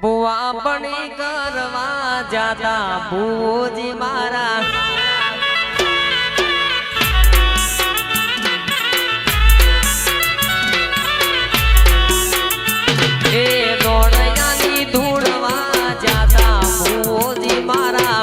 પુવા પણી કરવા જાતા ભૂજી મારા એ દોડયાની ધૂળવા જાતા ભૂજી મારા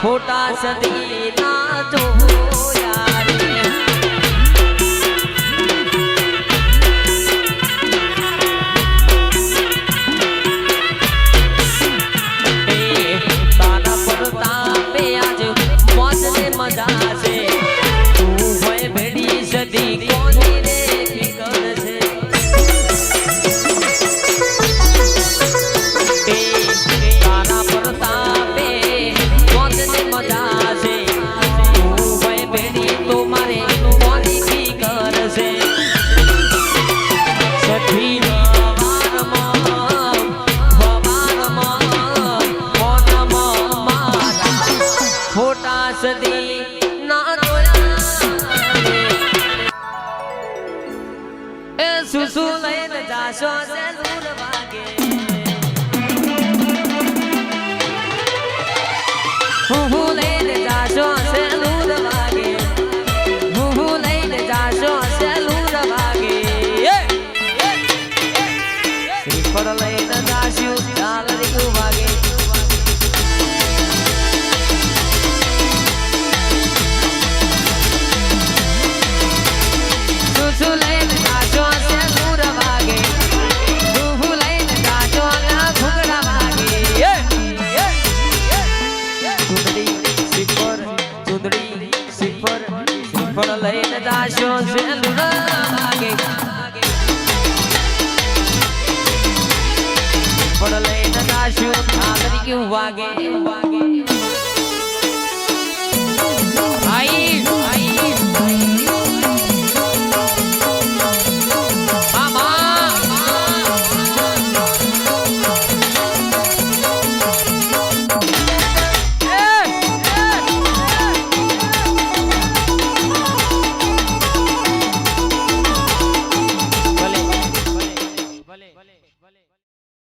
ખોટા સદી ના જોયા રે તારા પરતાપે આજ મોજ ને મજા છે તું હોય ભેડી સદી કોની રે ફિકર છે તારા પરતાપે સદી ના જોયા એ સુસુ લઈને જાશો સેલુર વાગે હું લઈને જાશો સેલુર વાગે હું લઈને જાશો સેલુર વાગે શ્રીફળ લઈને જાશું ચાલરી વાગે લઈને જાશો સેલુર વાગે પણ લઈને જાશો ચાલરી ક્યું વાગે આઈ ભલે